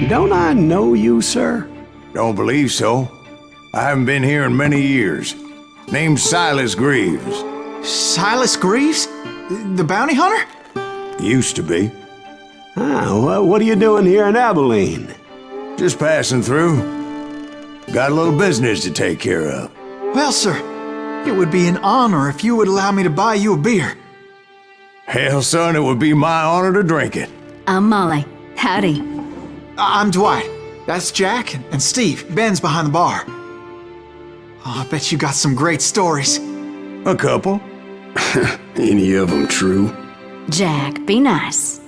don't I know you, sir? Don't believe so. I haven't been here in many years. Name's Silas Greaves. Silas Greaves? The bounty hunter? Used to be. Ah, what are you doing here in Abilene? Just passing through. Got a little business to take care of. Well, sir, it would be an honor if you would allow me to buy you a beer. Hell, son, it would be my honor to drink it. I'm Molly. Howdy. I'm Dwight. That's Jack and Steve. Ben's behind the bar. Oh, I bet you got some great stories. A couple. Any of them true? Jack, be nice.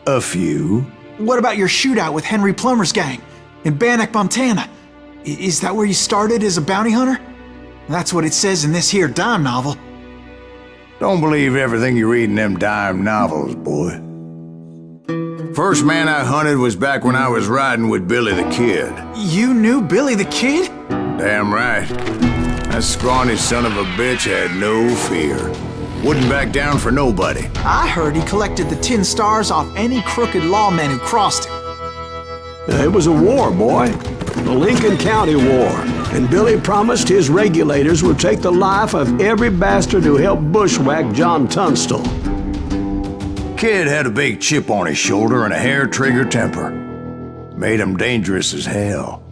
A few. What about your shootout with Henry Plummer's gang in Bannock, Montana? Is that where you started as a bounty hunter? That's what it says in this here dime novel. Don't believe everything you read in them dime novels, boy. First man I hunted was back when I was riding with Billy the Kid. You knew Billy the Kid? Damn right. That scrawny son of a bitch had no fear. Wouldn't back down for nobody. I heard he collected the 10 stars off any crooked lawmen who crossed him. It was a war, boy. The Lincoln County War. And Billy promised his regulators would take the life of every bastard who helped bushwhack John Tunstall. Kid had a big chip on his shoulder and a hair-trigger temper. Made him dangerous as hell.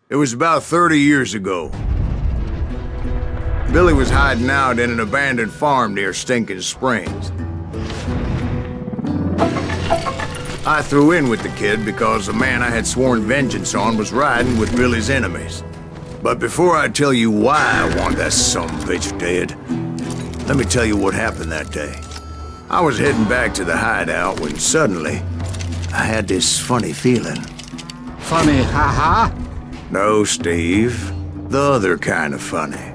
It was about 30 years ago. Billy was hiding out in an abandoned farm near Stinking Springs. I threw in with the kid because the man I had sworn vengeance on was riding with Billy's enemies. But before I tell you why I want that sumbitch dead, let me tell you what happened that day. I was heading back to the hideout when suddenly I had this funny feeling. Funny, ha-ha? No, Steve. The other kind of funny.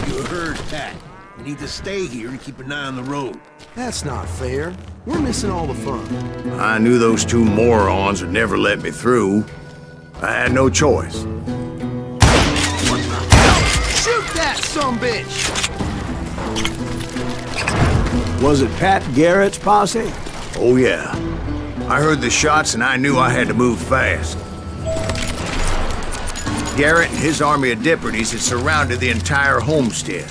You heard that. We need to stay here and keep an eye on the road. That's not fair. We're missing all the fun. I knew those two morons would never let me through. I had no choice. Shoot that sumbitch! Was it Pat Garrett's posse? Oh yeah. I heard the shots and I knew I had to move fast. Garrett and his army of deputies had surrounded the entire homestead.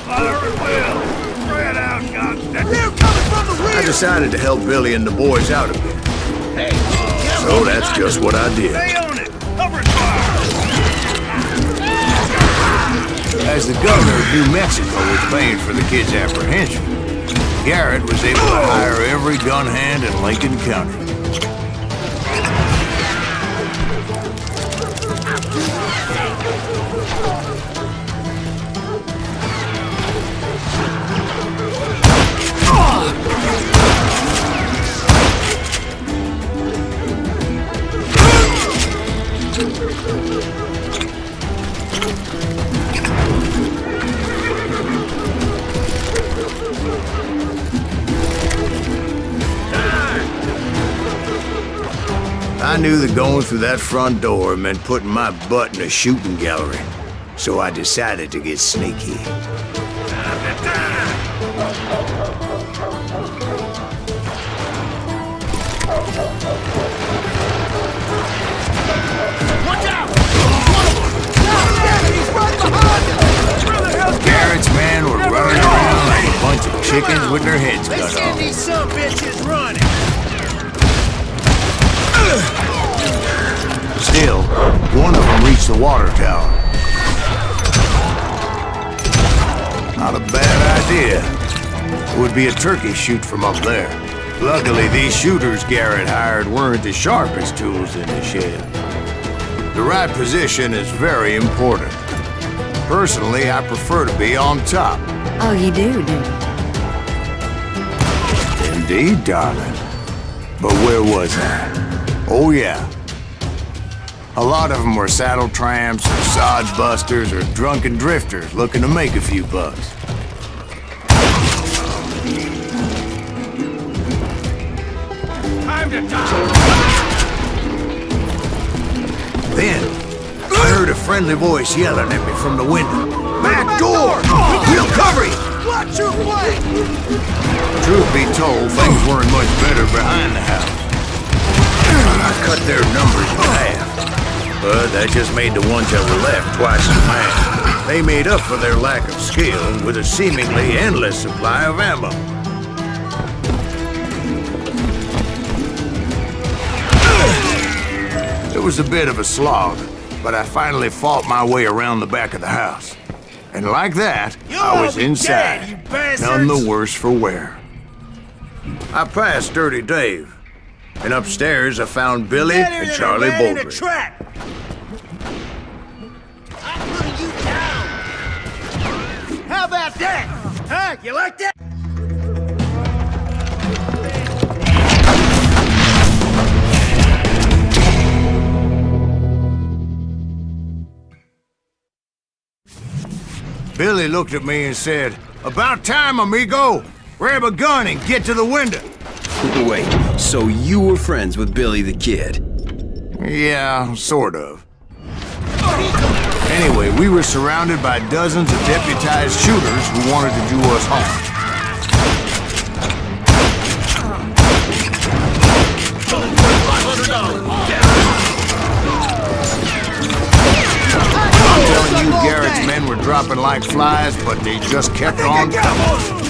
Fire at will! Spread out, Gunslinger! They're coming from the rear! I decided to help Billy and the boys out a bit. Hey, So that's just what I did. stay on it! Cover fire! As the governor of New Mexico was paying for the kid's apprehension, Garrett was able to hire every gun hand in Lincoln County. I knew that going through that front door meant putting my butt in a shooting gallery, so I decided to get sneaky. Watch out! Garrett's men were running around like a bunch of chickens with their heads They cut said off. these sumbitches running! Still, one of them reached the water tower. Not a bad idea. It would be a turkey shoot from up there. Luckily, these shooters Garrett hired weren't the sharpest tools in the shed. The right position is very important. Personally, I prefer to be on top. Oh, you do, do you? Indeed, darling. But where was I? Oh, yeah. A lot of them were saddle tramps, or sod busters, or drunken drifters looking to make a few bucks. Time to die! Then, I heard a friendly voice yelling at me from the window. Back door! We'll cover you! Watch your flank! Truth be told, things weren't much better behind the house. I cut their numbers in half, but that just made the ones that were left twice as mad. They made up for their lack of skill with a seemingly endless supply of ammo. It was a bit of a slog, but I finally fought my way around the back of the house. And like that, I was inside, none the worse for wear. I passed Dirty Dave, and upstairs I found Billy and Charlie Baldry. I'm putting you down! How about that? Huh? You like that? Billy looked at me and said, "About time, amigo! Grab a gun and get to the window!" Wait, so you were friends with Billy the Kid? Yeah, sort of. Anyway, we were surrounded by dozens of deputized shooters who wanted to do us harm. I'm telling you, Garrett's men were dropping like flies, but they just kept on coming.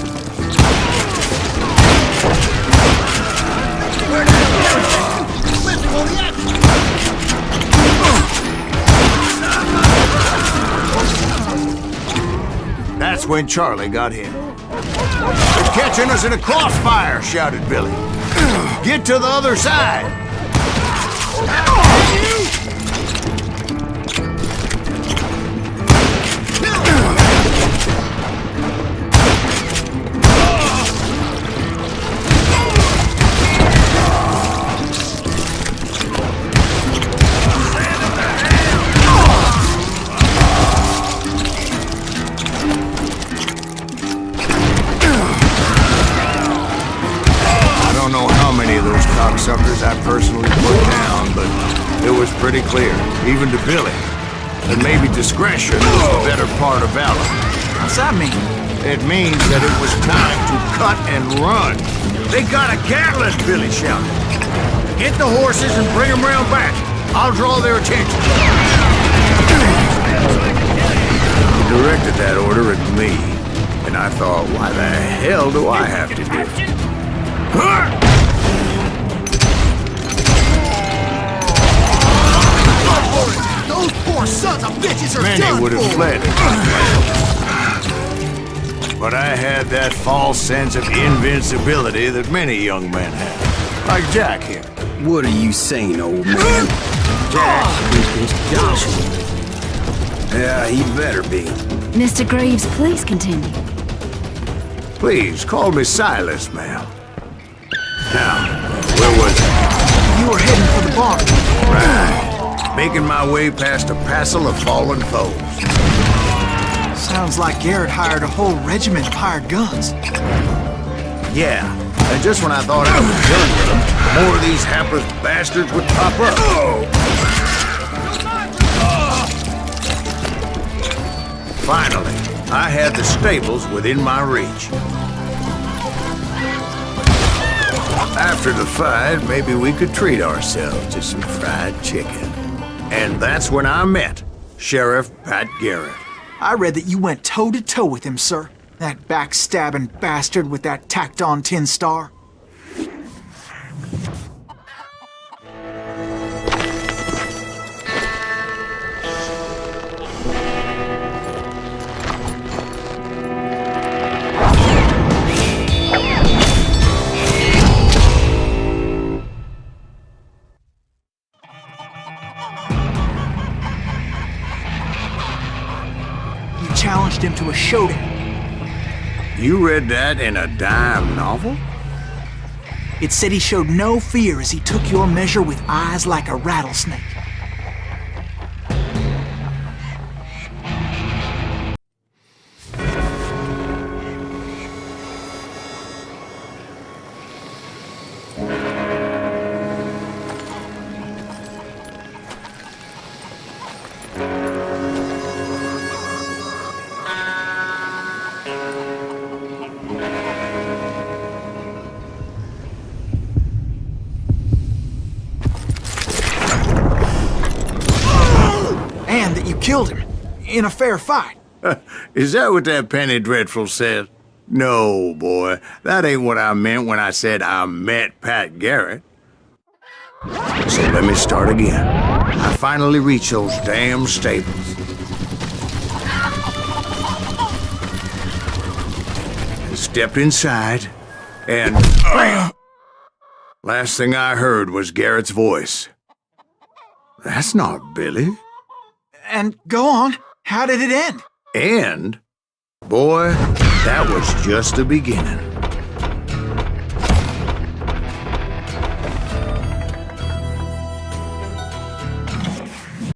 That's when Charlie got hit. "They're catching us in a crossfire!" shouted Billy. "Get to the other side!" Suckers I personally put down, but it was pretty clear, even to Billy, that maybe discretion was the better part of valor. What's that mean? It means that it was time to cut and run. "They got a Gatling!" Billy shouted. "Get the horses and bring them round back. I'll draw their attention." He directed that order at me, and I thought, why the hell do I have to do it? Those poor sons of bitches are Many done would have for. fled. But I had that false sense of invincibility that many young men have. Like Jack here. What are you saying, old man? Jack is Joshua. Yeah, he better be. Mr. Greaves, please continue. Please, call me Silas, ma'am. Now, where was I? You were heading for the barn. Right. Making my way past a passel of fallen foes. Sounds like Garrett hired a whole regiment of hired guns. Yeah, and just when I thought I was done with them, more of these hapless bastards would pop up. Finally, I had the stables within my reach. After the fight, maybe we could treat ourselves to some fried chicken. And that's when I met Sheriff Pat Garrett. I read that you went toe-to-toe with him, sir. That backstabbing bastard with that tacked-on tin star. Challenged him to a showdown. You read that in a dime novel? It said he showed no fear as he took your measure with eyes like a rattlesnake. And that you killed him in a fair fight. Is that what that Penny Dreadful said? No, boy. That ain't what I meant when I said I met Pat Garrett. So let me start again. I finally reached those damn stables. And stepped inside, and last thing I heard was Garrett's voice. That's not Billy. And go on, how did it end? And, boy, that was just the beginning.